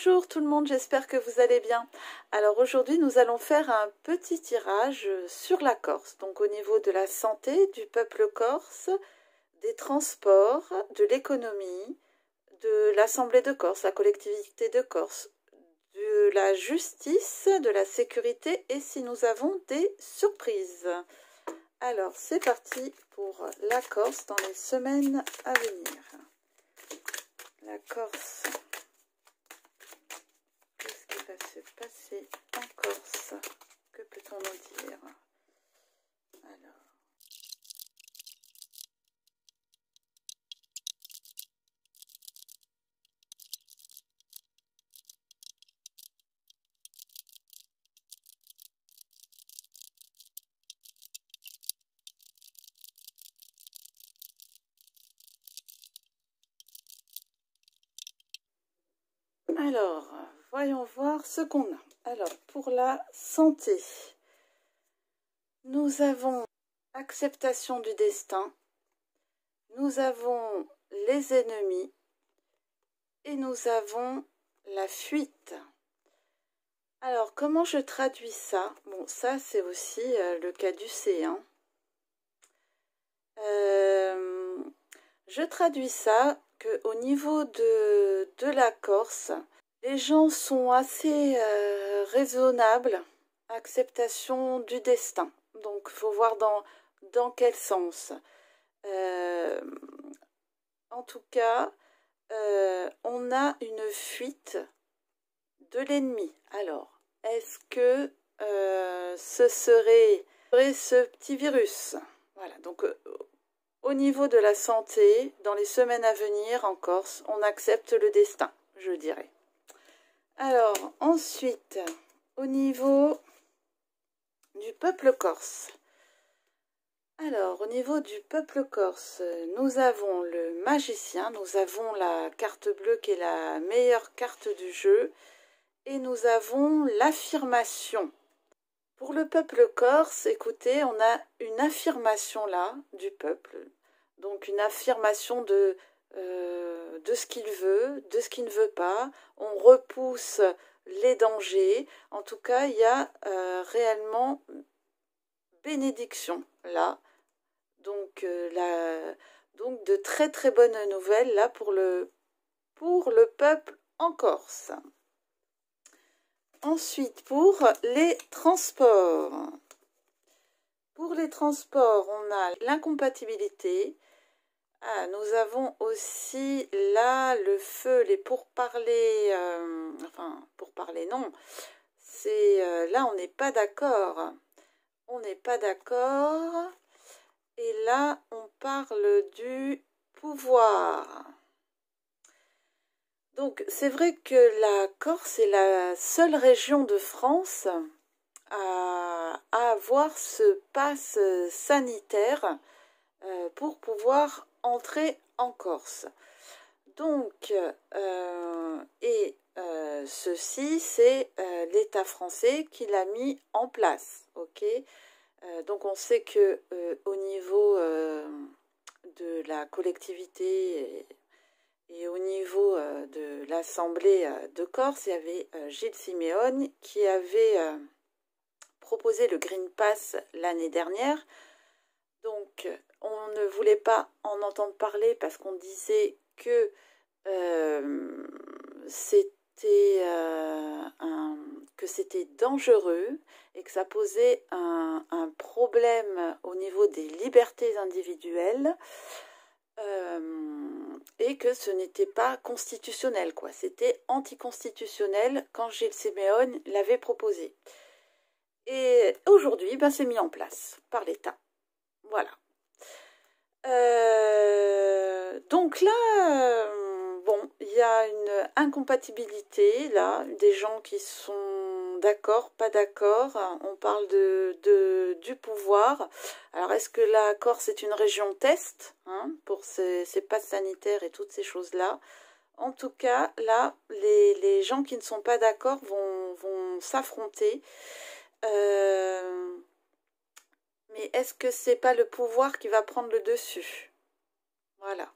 Bonjour tout le monde, j'espère que vous allez bien. Alors aujourd'hui nous allons faire un petit tirage sur la Corse, donc au niveau de la santé, du peuple corse, des transports, de l'économie, de l'Assemblée de Corse, la collectivité de Corse, de la justice, de la sécurité et si nous avons des surprises. Alors c'est parti pour la Corse dans les semaines à venir. La Corse. Qu'est-ce qui va se passer en Corse? Que peut-on nous dire? Alors. Alors, voyons voir ce qu'on a. Alors, pour la santé, nous avons acceptation du destin, nous avons les ennemis et nous avons la fuite. Alors, comment je traduis ça? Bon, ça, c'est aussi le caducée, hein. Je traduis ça qu'au niveau de la Corse, les gens sont assez raisonnables, acceptation du destin. Donc, il faut voir dans quel sens. En tout cas, on a une fuite de l'ennemi. Alors, est-ce que ce serait ce petit virus? Voilà, donc au niveau de la santé, dans les semaines à venir en Corse, on accepte le destin, je dirais. Alors, ensuite, au niveau du peuple corse. Alors, au niveau du peuple corse, nous avons le magicien, nous avons la carte bleue qui est la meilleure carte du jeu, et nous avons l'affirmation. Pour le peuple corse, écoutez, on a une affirmation là du peuple, donc une affirmation de ce qu'il veut, de ce qu'il ne veut pas. On repousse les dangers. En tout cas, il y a réellement bénédiction là. Donc, donc de très très bonnes nouvelles là pour le peuple en Corse. Ensuite, pour les transports. Pour les transports, on a l'incompatibilité. Ah, nous avons aussi là le feu, les pourparlers. Enfin, pourparlers, non. C'est là, on n'est pas d'accord. On n'est pas d'accord. Et là, on parle du pouvoir. Donc, c'est vrai que la Corse est la seule région de France à avoir ce pass sanitaire pour pouvoir entrer en Corse. Donc, ceci, c'est l'État français qui l'a mis en place. Ok, donc, on sait que au niveau de la collectivité et au niveau de l'Assemblée de Corse, il y avait Gilles Simeone qui avait proposé le Green Pass l'année dernière. Donc, on ne voulait pas en entendre parler parce qu'on disait que c'était dangereux et que ça posait un problème au niveau des libertés individuelles. Et que ce n'était pas constitutionnel, quoi. C'était anticonstitutionnel quand Gilles Simeone l'avait proposé. Et aujourd'hui, ben, c'est mis en place par l'État. Voilà. Donc là, bon, il y a une incompatibilité, là, des gens qui sont d'accord, pas d'accord. On parle du pouvoir. Alors, est-ce que la Corse est une région test pour ces passes sanitaires et toutes ces choses-là? En tout cas, là, les gens qui ne sont pas d'accord vont s'affronter. Mais est-ce que c'est pas le pouvoir qui va prendre le dessus? Voilà.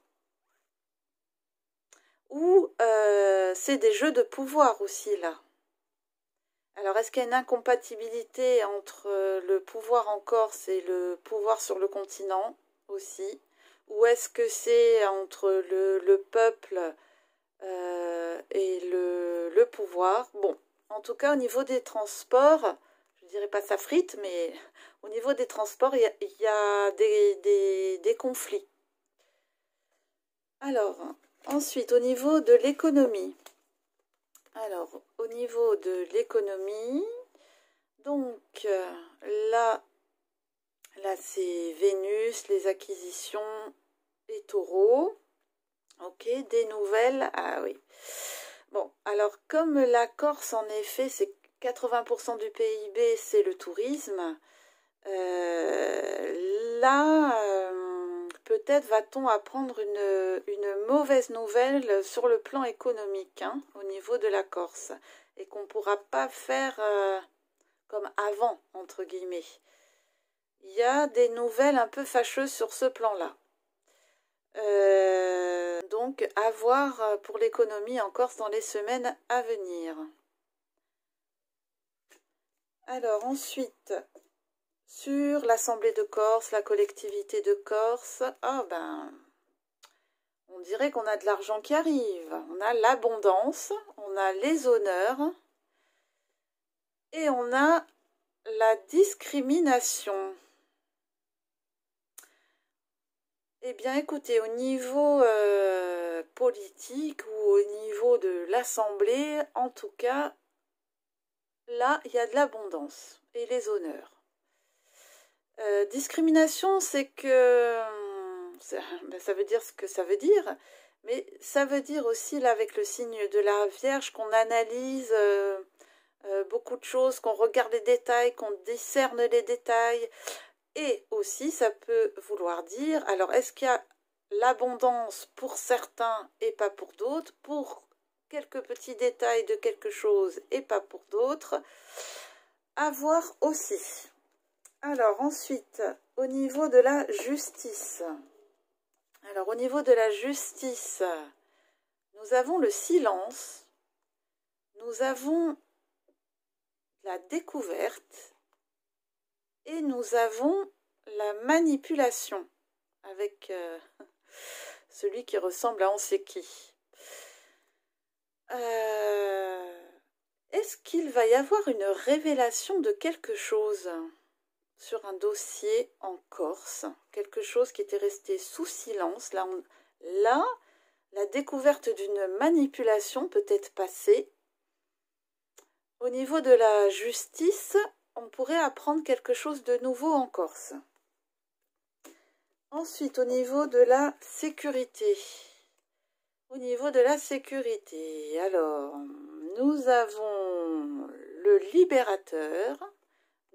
ou c'est des jeux de pouvoir aussi là. Alors, est-ce qu'il y a une incompatibilité entre le pouvoir en Corse et le pouvoir sur le continent aussi? Ou est-ce que c'est entre le peuple et le pouvoir? Bon, en tout cas, au niveau des transports, je dirais pas ça frite, mais au niveau des transports, il y a des conflits. Alors, ensuite, au niveau de l'économie. Alors, au niveau de l'économie, donc là c'est Vénus, les acquisitions et Taureau. Ok, des nouvelles. Ah oui. Bon, alors comme la Corse, en effet, c'est 80% du PIB, c'est le tourisme. Là, peut-être va-t-on apprendre une mauvaise nouvelle sur le plan économique, hein, au niveau de la Corse, et qu'on ne pourra pas faire comme avant, entre guillemets. Il y a des nouvelles un peu fâcheuses sur ce plan-là. Donc, à voir pour l'économie en Corse dans les semaines à venir. Alors, ensuite, sur l'Assemblée de Corse, la collectivité de Corse, ah ben, on dirait qu'on a de l'argent qui arrive. On a l'abondance, on a les honneurs et on a la discrimination. Eh bien, écoutez, au niveau politique ou au niveau de l'Assemblée, en tout cas, là, il y a de l'abondance et les honneurs. Discrimination, c'est que ça veut dire ce que ça veut dire, mais ça veut dire aussi, là, avec le signe de la Vierge, qu'on analyse beaucoup de choses, qu'on regarde les détails, qu'on discerne les détails. Et aussi, ça peut vouloir dire, alors est-ce qu'il y a l'abondance pour certains et pas pour d'autres, pour quelques petits détails de quelque chose et pas pour d'autres, à voir aussi. Alors ensuite, au niveau de la justice. Alors au niveau de la justice, nous avons le silence, nous avons la découverte, et nous avons la manipulation avec celui qui ressemble à on sait qui. Est-ce qu'il va y avoir une révélation de quelque chose sur un dossier en Corse? Quelque chose qui était resté sous silence. Là, la découverte d'une manipulation peut être passée. Au niveau de la justice, on pourrait apprendre quelque chose de nouveau en Corse. Ensuite, au niveau de la sécurité. Au niveau de la sécurité, alors, nous avons le libérateur,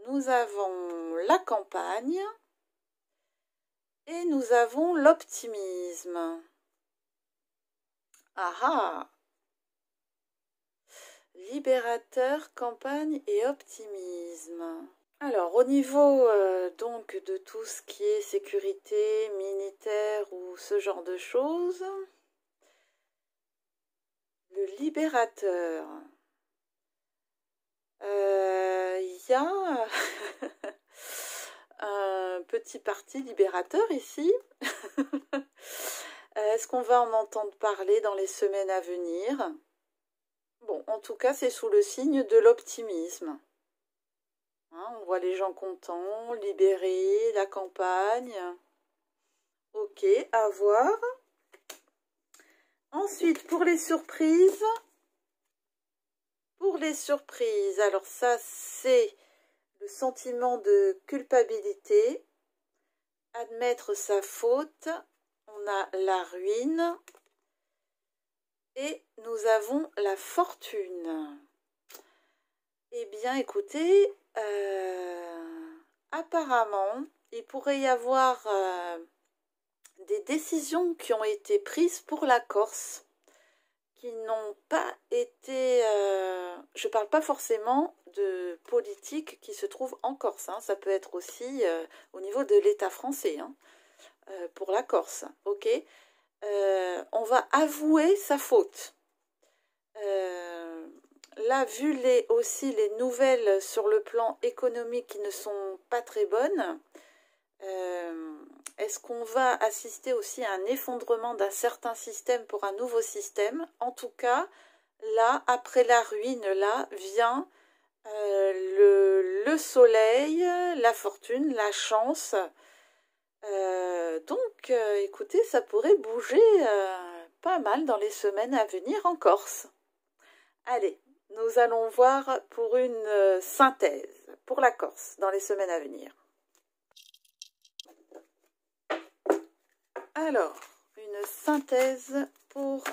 nous avons la campagne et nous avons l'optimisme. Ah ah! Libérateur, campagne et optimisme. Alors, au niveau donc de tout ce qui est sécurité, militaire ou ce genre de choses, le libérateur, il y a un petit parti libérateur ici. Est-ce qu'on va en entendre parler dans les semaines à venir? Bon, en tout cas, c'est sous le signe de l'optimisme. Hein, on voit les gens contents, libérés, la campagne. Ok, à voir. Ensuite, pour les surprises. Alors ça, c'est le sentiment de culpabilité. Admettre sa faute. On a la ruine. Et nous avons la fortune. Eh bien, écoutez, apparemment, il pourrait y avoir des décisions qui ont été prises pour la Corse, qui n'ont pas été... je ne parle pas forcément de politique qui se trouve en Corse, hein, ça peut être aussi au niveau de l'État français, hein, pour la Corse, ok. on va avouer sa faute. Là, vu aussi les nouvelles sur le plan économique qui ne sont pas très bonnes, est-ce qu'on va assister aussi à un effondrement d'un certain système pour un nouveau système? En tout cas, là, après la ruine, là, vient le soleil, la fortune, la chance. Donc, écoutez, ça pourrait bouger pas mal dans les semaines à venir en Corse. Allez, nous allons voir pour une synthèse pour la Corse dans les semaines à venir. Alors, une synthèse pour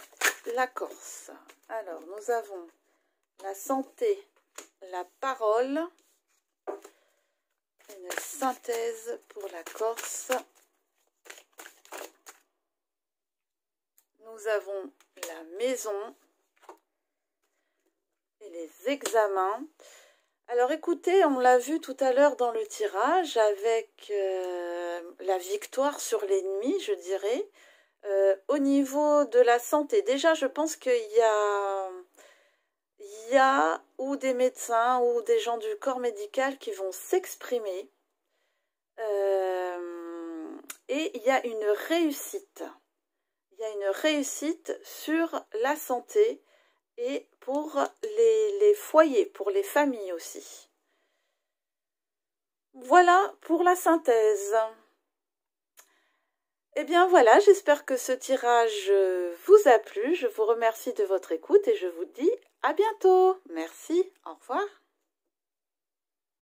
la Corse. Alors, nous avons la santé, la parole. Une synthèse pour la Corse. Nous avons la maison et les examens. Alors écoutez, on l'a vu tout à l'heure dans le tirage avec la victoire sur l'ennemi, je dirais. Au niveau de la santé, déjà je pense qu'il y a ou des médecins ou des gens du corps médical qui vont s'exprimer. Et il y a une réussite. Il y a une réussite sur la santé et pour les foyers, pour les familles aussi. Voilà pour la synthèse. Eh bien voilà, j'espère que ce tirage vous a plu. Je vous remercie de votre écoute et je vous dis à bientôt. Merci, au revoir.